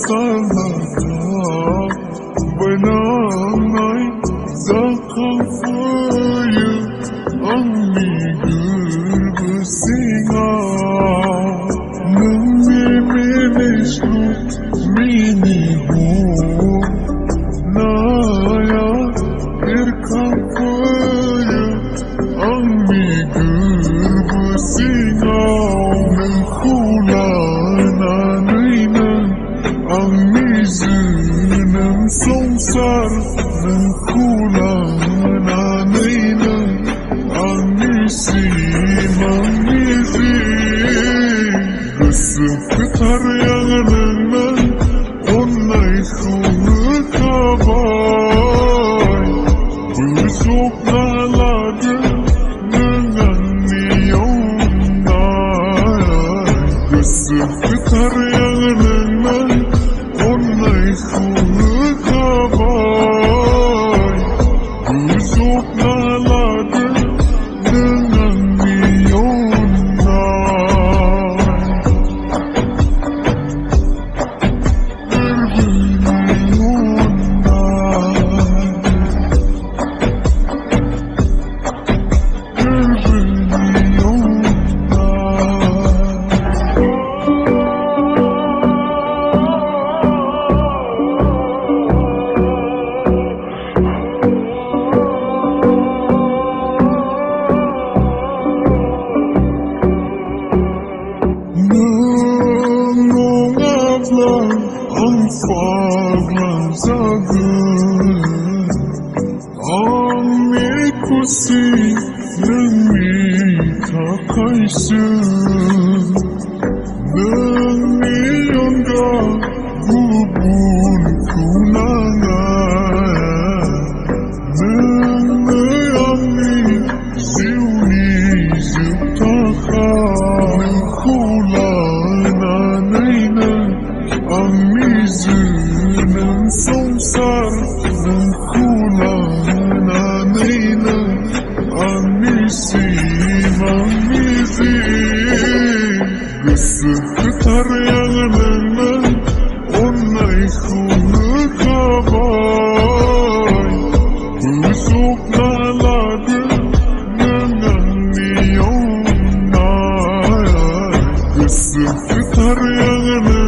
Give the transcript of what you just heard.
Salahkah benangai zakal faya angmi gerbesinga nami minislu mini ho naya irkan faya angmi gerbesinga nangkulana ang mizunang sungsar ng kulananay na ang misimang ngizin kasagkataryangan ng onay kumagabay busok na lagan ng ang iyong nalay kasagkataryangan ng onay kumagabay busok na lagan ng ang iyong ang paglazagan ang may kusing ng ikakaisan ng iyong gagubun kunangan ng mayami siuni-siptaka ng kulananay na ang mizunang sungsar ng kulananay na ang misimang ngizin kasagkataryangan ng onay kumagabay busok na lagan ng ang iyong nalay kasagkataryangan